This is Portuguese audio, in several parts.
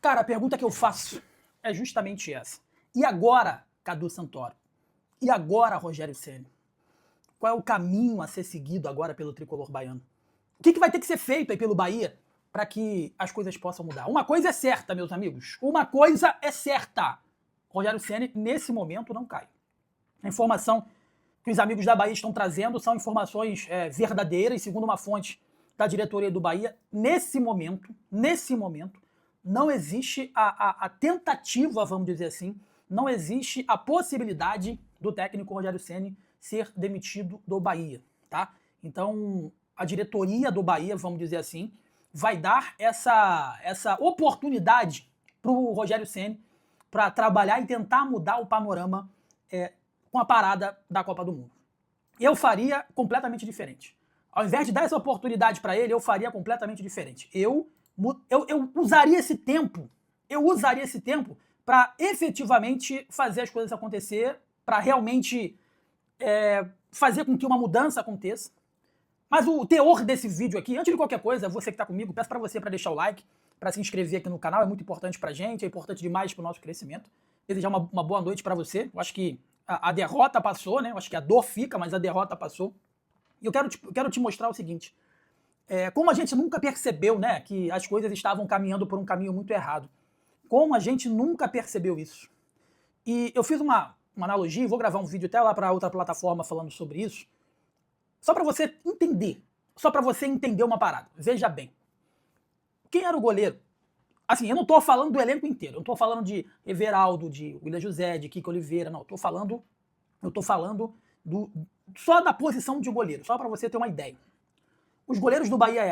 Cara, a pergunta que eu faço é justamente essa. E agora, Cadu Santoro? E agora, Rogério Ceni? Qual é o caminho a ser seguido agora pelo tricolor baiano? O que vai ter que ser feito aí pelo Bahia para que as coisas possam mudar? Uma coisa é certa, meus amigos. Uma coisa é certa. Rogério Ceni, nesse momento, não cai. A informação que os amigos da Bahia estão trazendo são informações verdadeiras, segundo uma fonte da diretoria do Bahia. Nesse momento, não existe a tentativa, vamos dizer assim, não existe a possibilidade do técnico Rogério Ceni ser demitido do Bahia, tá? Então, a diretoria do Bahia, vamos dizer assim, vai dar essa oportunidade para o Rogério Ceni para trabalhar e tentar mudar o panorama com a parada da Copa do Mundo. Eu faria completamente diferente. Ao invés de dar essa oportunidade para ele, eu faria completamente diferente. Eu usaria esse tempo, para efetivamente fazer as coisas acontecer, para realmente fazer com que uma mudança aconteça. Mas o teor desse vídeo aqui, antes de qualquer coisa, você que está comigo, peço para você para deixar o like, para se inscrever aqui no canal, é muito importante para a gente, é importante demais para o nosso crescimento. Desejar uma boa noite para você. Eu acho que a derrota passou, né? Eu acho que a dor fica, mas a derrota passou. E eu quero te mostrar o seguinte. Como a gente nunca percebeu, né, que as coisas estavam caminhando por um caminho muito errado. Como a gente nunca percebeu isso. E eu fiz uma analogia, vou gravar um vídeo até lá para outra plataforma falando sobre isso, só para você entender uma parada. Veja bem. Quem era o goleiro? Assim, eu não tô falando do elenco inteiro, eu não tô falando de Everaldo, de William José, de Kiko Oliveira, não, eu tô falando só da posição de goleiro, só para você ter uma ideia. Os goleiros do Bahia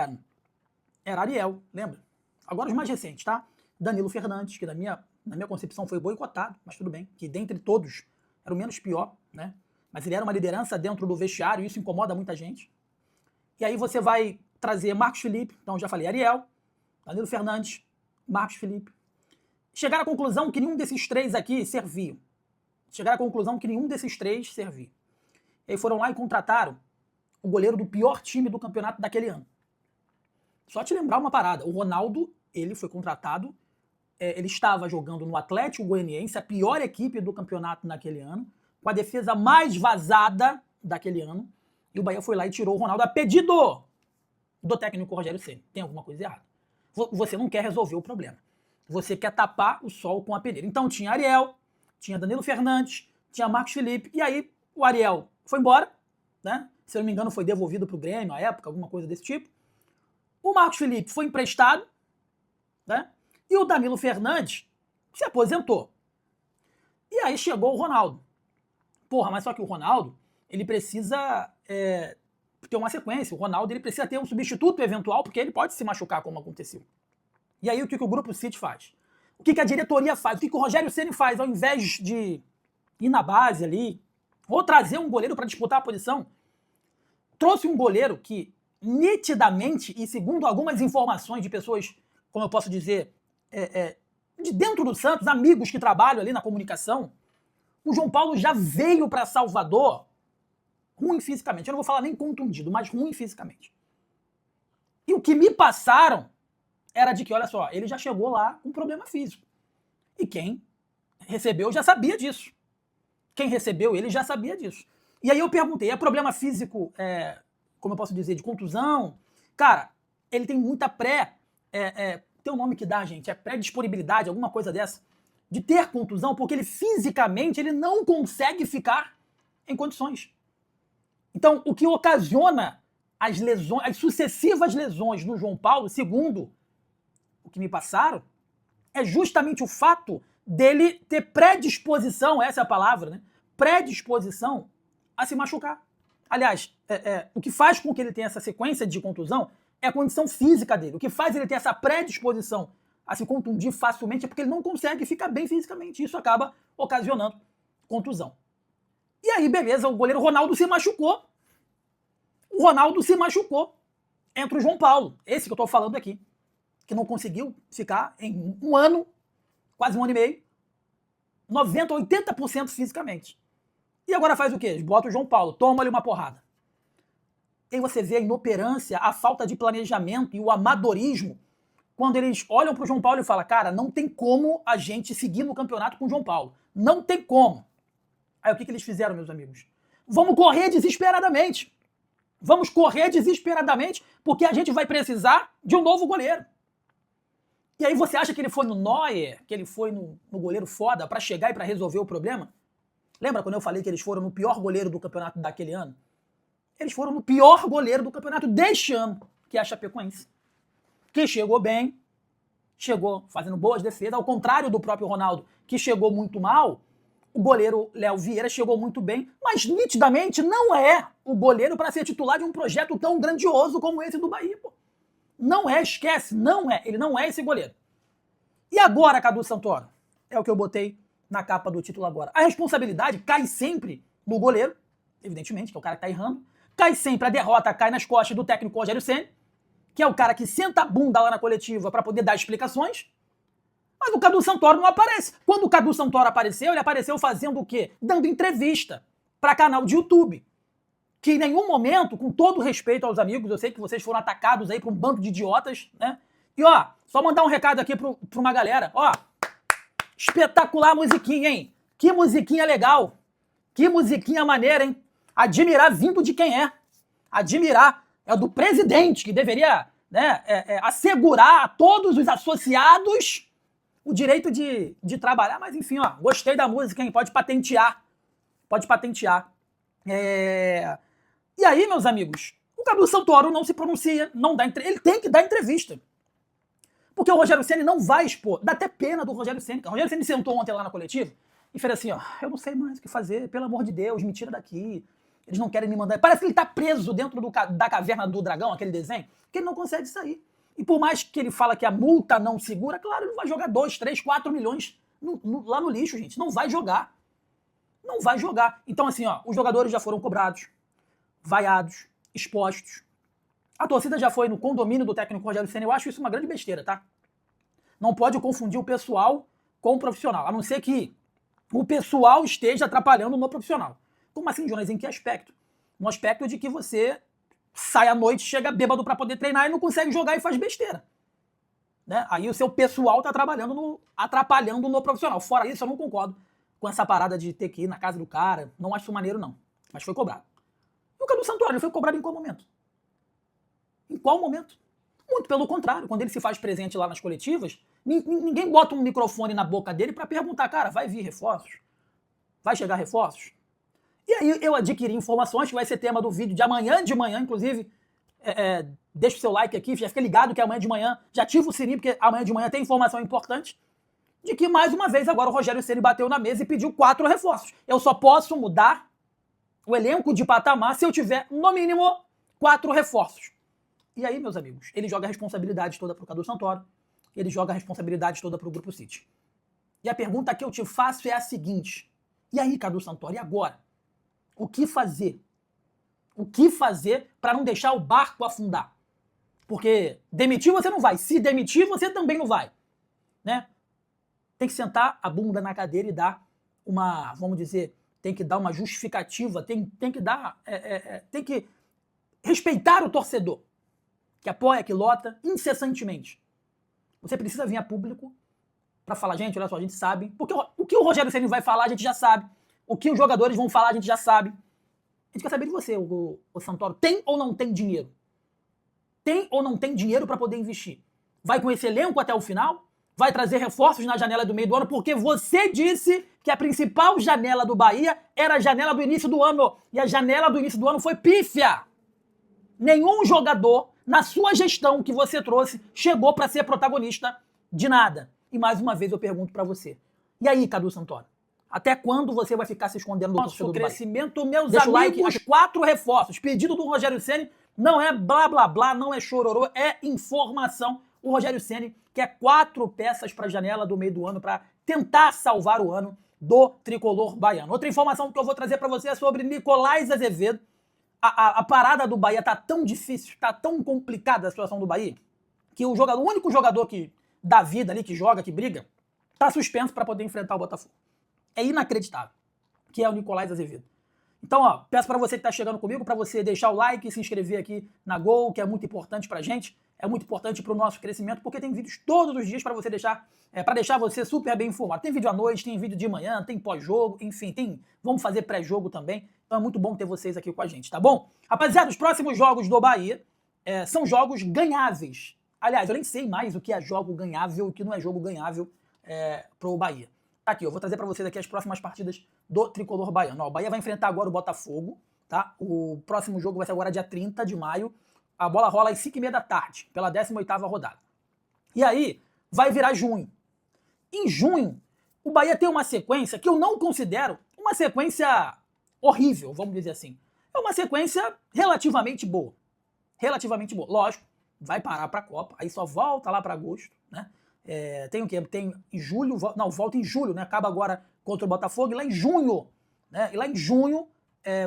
era Ariel, lembra? Agora os mais recentes, tá? Danilo Fernandes, que na minha concepção foi boicotado, mas tudo bem, que dentre todos era o menos pior, né? Mas ele era uma liderança dentro do vestiário e isso incomoda muita gente. E aí você vai trazer Marcos Felipe, então já falei Ariel, Danilo Fernandes, Marcos Felipe. Chegaram à conclusão que nenhum desses três aqui servia. E aí foram lá e contrataram o goleiro do pior time do campeonato daquele ano. Só te lembrar uma parada, o Ronaldo, ele foi contratado, ele estava jogando no Atlético Goianiense, a pior equipe do campeonato naquele ano, com a defesa mais vazada daquele ano, e o Bahia foi lá e tirou o Ronaldo a pedido do técnico Rogério Ceni. Tem alguma coisa errada. Você não quer resolver o problema. Você quer tapar o sol com a peneira. Então tinha Ariel, tinha Danilo Fernandes, tinha Marcos Felipe, e aí o Ariel foi embora, né? Se eu não me engano foi devolvido para o Grêmio à época, alguma coisa desse tipo. O Marcos Felipe foi emprestado, né? E o Danilo Fernandes se aposentou. E aí chegou o Ronaldo. Porra, mas só que o Ronaldo, ele precisa ter uma sequência. O Ronaldo ele precisa ter um substituto eventual, porque ele pode se machucar, como aconteceu. E aí o que o Grupo City faz? O que a diretoria faz? O que o Rogério Ceni faz? Ao invés de ir na base ali, ou trazer um goleiro para disputar a posição, trouxe um goleiro que, nitidamente, e segundo algumas informações de pessoas, como eu posso dizer, de dentro do Santos, amigos que trabalham ali na comunicação, o João Paulo já veio para Salvador ruim fisicamente. Eu não vou falar nem contundido, mas ruim fisicamente. E o que me passaram era de que, olha só, ele já chegou lá com problema físico. E quem recebeu já sabia disso. E aí eu perguntei, é problema físico, como eu posso dizer, de contusão? Cara, ele tem muita tem um nome que dá, gente, pré-disponibilidade, alguma coisa dessa, de ter contusão, porque ele fisicamente ele não consegue ficar em condições. Então, o que ocasiona as sucessivas lesões no João Paulo, segundo o que me passaram, é justamente o fato dele ter predisposição, essa é a palavra, né? Predisposição a se machucar. Aliás, o que faz com que ele tenha essa sequência de contusão é a condição física dele. O que faz ele ter essa predisposição a se contundir facilmente é porque ele não consegue ficar bem fisicamente. Isso acaba ocasionando contusão. E aí, beleza, o goleiro Ronaldo se machucou. Entra o João Paulo, esse que eu tô falando aqui, que não conseguiu ficar em um ano, quase um ano e meio, 90%, 80% fisicamente. E agora faz o quê? Bota o João Paulo, toma-lhe uma porrada. E aí você vê a inoperância, a falta de planejamento e o amadorismo quando eles olham pro João Paulo e falam, cara, não tem como a gente seguir no campeonato com o João Paulo. Não tem como. Aí o que eles fizeram, meus amigos? Vamos correr desesperadamente. Vamos correr desesperadamente porque a gente vai precisar de um novo goleiro. E aí você acha que ele foi no Neuer, que ele foi no goleiro foda pra chegar e pra resolver o problema? Lembra quando eu falei que eles foram no pior goleiro do campeonato daquele ano? Eles foram no pior goleiro do campeonato deste ano, que é a Chapecoense. Que chegou bem, chegou fazendo boas defesas, ao contrário do próprio Ronaldo, que chegou muito mal, o goleiro Léo Vieira chegou muito bem, mas nitidamente não é o goleiro para ser titular de um projeto tão grandioso como esse do Bahia, pô. Não é, esquece, não é. Ele não é esse goleiro. E agora, Cadu Santoro? É o que eu botei na capa do título agora. A responsabilidade cai sempre no goleiro, evidentemente, que é o cara que tá errando. Cai sempre, a derrota cai nas costas do técnico Rogério Ceni, que é o cara que senta a bunda lá na coletiva para poder dar explicações. Mas o Cadu Santoro não aparece. Quando o Cadu Santoro apareceu, ele apareceu fazendo o quê? Dando entrevista para canal de YouTube. Que em nenhum momento, com todo respeito aos amigos, eu sei que vocês foram atacados aí por um bando de idiotas, né? E ó, só mandar um recado aqui pra uma galera. Ó, espetacular musiquinha, hein? Que musiquinha legal. Que musiquinha maneira, hein? Admirar vindo de quem é. Admirar. É do presidente, que deveria, né, assegurar a todos os associados o direito de trabalhar. Mas enfim, ó, gostei da música, hein? Pode patentear. Pode patentear. E aí, meus amigos, o Cadu Santoro não se pronuncia, não dá ele tem que dar entrevista. Porque o Rogério Ceni não vai expor. Dá até pena do Rogério Ceni. O Rogério Ceni sentou ontem lá na coletiva e fez assim, ó, eu não sei mais o que fazer, pelo amor de Deus, me tira daqui. Eles não querem me mandar. Parece que ele tá preso dentro da caverna do dragão, aquele desenho, que ele não consegue sair. E por mais que ele fala que a multa não segura, claro, ele não vai jogar 2, 3, 4 milhões lá no lixo, gente. Não vai jogar. Não vai jogar. Então, assim, ó, os jogadores já foram cobrados, vaiados, expostos. A torcida já foi no condomínio do técnico Rogério Ceni. Eu acho isso uma grande besteira, tá? Não pode confundir o pessoal com o profissional, a não ser que o pessoal esteja atrapalhando no profissional. Como assim, Jonas? Em que aspecto? No aspecto de que você sai à noite, chega bêbado para poder treinar e não consegue jogar e faz besteira. Né? Aí o seu pessoal tá atrapalhando no profissional. Fora isso, eu não concordo com essa parada de ter que ir na casa do cara. Não acho maneiro, não. Mas foi cobrado. E o Cadu Santoro, ele foi cobrado em qual momento? Em qual momento? Muito pelo contrário. Quando ele se faz presente lá nas coletivas, ninguém bota um microfone na boca dele para perguntar, cara, vai vir reforços? Vai chegar reforços? E aí eu adquiri informações, que vai ser tema do vídeo de amanhã de manhã, inclusive, deixa o seu like aqui, já fica ligado que amanhã de manhã, já ativa o sininho, porque amanhã de manhã tem informação importante, de que mais uma vez agora o Rogério Ceni bateu na mesa e pediu 4 reforços. Eu só posso mudar o elenco de patamar se eu tiver, no mínimo, 4 reforços. E aí, meus amigos, ele joga a responsabilidade toda pro Cadu Santoro, ele joga a responsabilidade toda pro Grupo City. E a pergunta que eu te faço é a seguinte, e aí, Cadu Santoro, e agora? O que fazer? O que fazer para não deixar o barco afundar? Porque demitir você não vai, se demitir você também não vai, né? Tem que sentar a bunda na cadeira e dar uma, vamos dizer, tem que dar uma justificativa, tem que respeitar o torcedor, que apoia, que lota incessantemente. Você precisa vir a público para falar, gente, olha só, a gente sabe, porque o que o Rogério Ceni vai falar a gente já sabe, o que os jogadores vão falar a gente já sabe. A gente quer saber de você, o Santoro, tem ou não tem dinheiro? Tem ou não tem dinheiro para poder investir? Vai com esse elenco até o final? Vai trazer reforços na janela do meio do ano? Porque você disse que a principal janela do Bahia era a janela do início do ano. E a janela do início do ano foi pífia. Nenhum jogador, na sua gestão que você trouxe, chegou para ser protagonista de nada. E mais uma vez eu pergunto para você. E aí, Cadu Santoro? Até quando você vai ficar se escondendo do torcedor do Bahia? Crescimento, meus amigos, like, os 4 reforços. Pedido do Rogério Ceni não é blá blá blá, não é chororô, é informação. O Rogério Ceni quer 4 peças para a janela do meio do ano para tentar salvar o ano do tricolor baiano. Outra informação que eu vou trazer para você é sobre Nicolás Azevedo. A parada do Bahia tá tão difícil, tá tão complicada a situação do Bahia, que o único jogador que dá vida ali, que joga, que briga, tá suspenso para poder enfrentar o Botafogo. É inacreditável, que é o Nicolás Azevedo. Então, ó, peço para você que tá chegando comigo, para você deixar o like, se inscrever aqui na Gol, que é muito importante pra gente. é muito importante para o nosso crescimento, porque tem vídeos todos os dias para você deixar você super bem informado. Tem vídeo à noite, tem vídeo de manhã, tem pós-jogo, enfim, vamos fazer pré-jogo também. Então é muito bom ter vocês aqui com a gente, tá bom? Rapaziada, os próximos jogos do Bahia são jogos ganháveis. Aliás, eu nem sei mais o que é jogo ganhável e o que não é jogo ganhável pro Bahia. Tá aqui, eu vou trazer para vocês aqui as próximas partidas do tricolor baiano. Ó, o Bahia vai enfrentar agora o Botafogo, tá? O próximo jogo vai ser agora dia 30 de maio. A bola rola às 5h30 da tarde, pela 18ª rodada. E aí, vai virar junho. Em junho, o Bahia tem uma sequência que eu não considero uma sequência horrível, vamos dizer assim. É uma sequência relativamente boa. Relativamente boa. Lógico, vai parar para a Copa, aí só volta lá para agosto, né? Tem o quê? Tem em julho, volta em julho, né? Acaba agora contra o Botafogo, e lá em junho, né? E lá em junho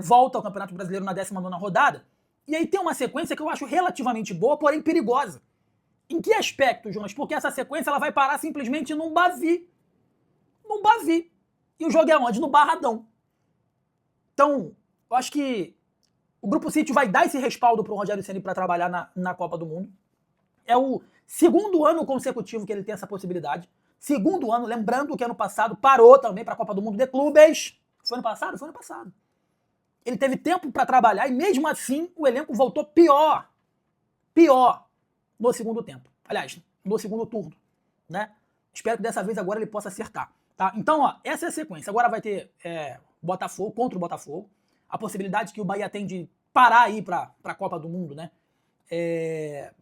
volta ao Campeonato Brasileiro na 19ª rodada. E aí tem uma sequência que eu acho relativamente boa, porém perigosa. Em que aspecto, Jonas? Porque essa sequência ela vai parar simplesmente num Bavi. Num Bavi. E o jogo é onde? No Barradão. Então, eu acho que o Grupo City vai dar esse respaldo pro Rogério Ceni para trabalhar na Copa do Mundo. É o segundo ano consecutivo que ele tem essa possibilidade. Segundo ano, lembrando que ano passado parou também para a Copa do Mundo de clubes. Foi ano passado? Foi ano passado. Ele teve tempo para trabalhar e mesmo assim o elenco voltou pior no segundo tempo. Aliás, no segundo turno, né? Espero que dessa vez agora ele possa acertar, tá? Então, ó, essa é a sequência. Agora vai ter Botafogo contra o Botafogo. A possibilidade que o Bahia tem de parar aí para a Copa do Mundo, né?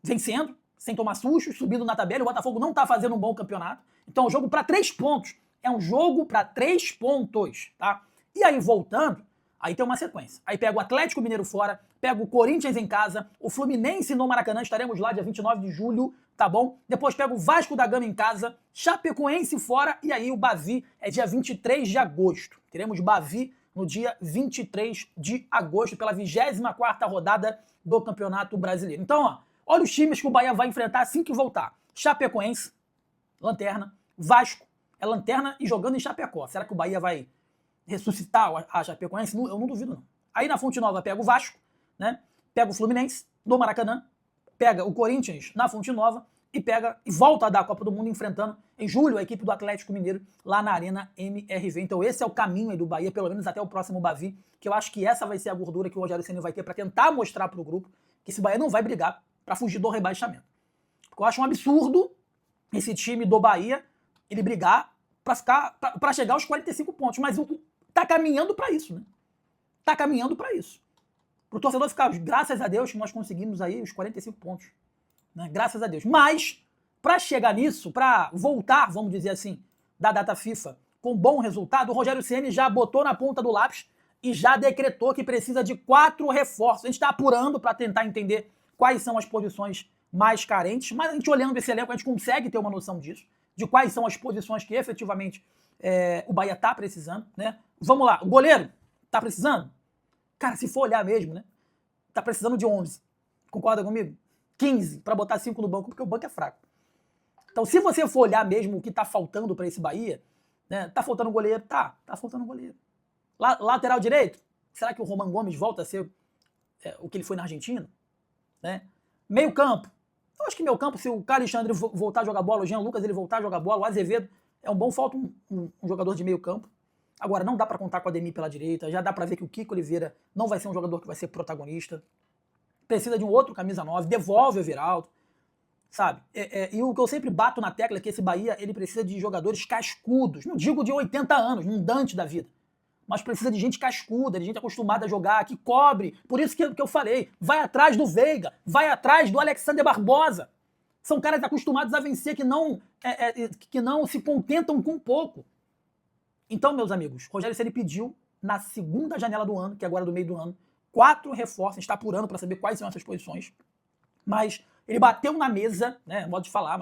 Vencendo, sem tomar sustos, subindo na tabela. O Botafogo não tá fazendo um bom campeonato. Então é um jogo para 3 pontos. É um jogo para 3 pontos, tá? E aí, voltando, aí tem uma sequência. Aí pega o Atlético Mineiro fora, pega o Corinthians em casa, o Fluminense no Maracanã, estaremos lá dia 29 de julho, tá bom? Depois pega o Vasco da Gama em casa, Chapecoense fora, e aí o Bavi é dia 23 de agosto. Teremos Bavi no dia 23 de agosto, pela 24ª rodada do Campeonato Brasileiro. Então, ó, olha os times que o Bahia vai enfrentar assim que voltar. Chapecoense, lanterna. Vasco, é lanterna e jogando em Chapecó. Será que o Bahia vai ressuscitar a Chapecoense? Eu não duvido, não. Aí na Fonte Nova pega o Vasco, né? Pega o Fluminense no Maracanã, pega o Corinthians na Fonte Nova e volta a dar a Copa do Mundo enfrentando em julho a equipe do Atlético Mineiro lá na Arena MRV. Então esse é o caminho aí do Bahia, pelo menos até o próximo Bavi, que eu acho que essa vai ser a gordura que o Rogério Ceni vai ter para tentar mostrar pro grupo que esse Bahia não vai brigar para fugir do rebaixamento. Porque eu acho um absurdo esse time do Bahia ele brigar para chegar aos 45 pontos, mas tá caminhando para isso, né? Tá caminhando para isso. Pro torcedor ficar, graças a Deus que nós conseguimos aí os 45 pontos, né? Graças a Deus. Mas para chegar nisso, para voltar, vamos dizer assim, da data FIFA com bom resultado, o Rogério Ceni já botou na ponta do lápis e já decretou que precisa de 4 reforços. A gente está apurando para tentar entender quais são as posições mais carentes, mas a gente olhando esse elenco, a gente consegue ter uma noção disso, de quais são as posições que efetivamente o Bahia tá precisando, né? Vamos lá, o goleiro tá precisando? Cara, se for olhar mesmo, né? Tá precisando de 11. Concorda comigo? 15 para botar 5 no banco, porque o banco é fraco. Então, se você for olhar mesmo o que tá faltando para esse Bahia, né? Tá faltando goleiro? Tá faltando goleiro. Lateral direito? Será que o Roman Gomes volta a ser o que ele foi na Argentina? Né? Meio campo? Eu acho que meio campo, se o Alexandre voltar a jogar bola, o Jean Lucas ele voltar a jogar bola, o Azevedo é um bom, falta um jogador de meio campo. Agora, não dá para contar com a Ademir pela direita, já dá para ver que o Kiko Oliveira não vai ser um jogador que vai ser protagonista. Precisa de um outro camisa 9, devolve o Everaldo, sabe? E o que eu sempre bato na tecla é que esse Bahia ele precisa de jogadores cascudos, não digo de 80 anos, um Dante da vida, mas precisa de gente cascuda, de gente acostumada a jogar, que cobre. Por isso que eu falei, vai atrás do Veiga, vai atrás do Alexander Barbosa. São caras acostumados a vencer, que não se contentam com pouco. Então, meus amigos, Rogério Ceni pediu, na segunda janela do ano, que é agora do meio do ano, 4 reforços, a gente está apurando para saber quais são essas posições, mas ele bateu na mesa, né, modo de falar,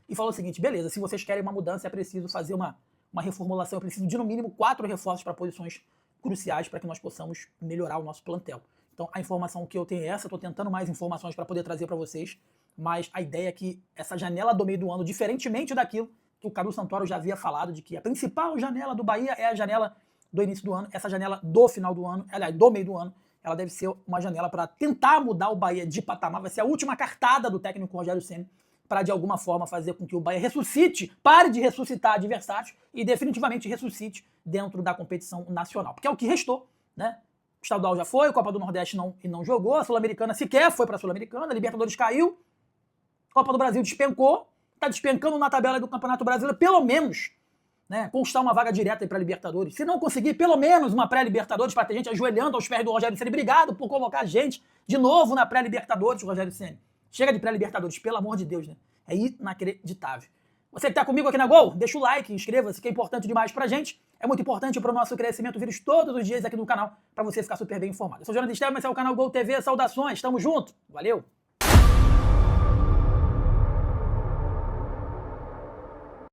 e falou o seguinte, beleza, se vocês querem uma mudança, é preciso fazer uma reformulação, eu preciso de no mínimo 4 reforços para posições cruciais para que nós possamos melhorar o nosso plantel. Então a informação que eu tenho é essa, estou tentando mais informações para poder trazer para vocês, mas a ideia é que essa janela do meio do ano, diferentemente daquilo que o Cadu Santoro já havia falado, de que a principal janela do Bahia é a janela do início do ano, essa janela do final do ano, aliás, do meio do ano, ela deve ser uma janela para tentar mudar o Bahia de patamar. Vai ser a última cartada do técnico Rogério Ceni para, de alguma forma, fazer com que o Bahia ressuscite, pare de ressuscitar adversários e definitivamente ressuscite dentro da competição nacional. Porque é o que restou, né? O estadual já foi, a Copa do Nordeste não jogou, a Sul-Americana sequer foi para a Sul-Americana, a Libertadores caiu, a Copa do Brasil despencou, está despencando na tabela do Campeonato Brasileiro, pelo menos, né, conquistar uma vaga direta para a Libertadores. Se não conseguir, pelo menos uma pré-Libertadores, para ter gente ajoelhando aos pés do Rogério Ceni. Obrigado por colocar gente de novo na pré-Libertadores, Rogério Ceni. Chega de pré-Libertadores, pelo amor de Deus, né? É inacreditável. Você que está comigo aqui na Gol, deixa o like, inscreva-se, que é importante demais pra gente. É muito importante para o nosso crescimento, vídeos todos os dias aqui no canal, para você ficar super bem informado. Eu sou o Jonathan Estevam, esse é o canal Gol TV, saudações, tamo junto, valeu!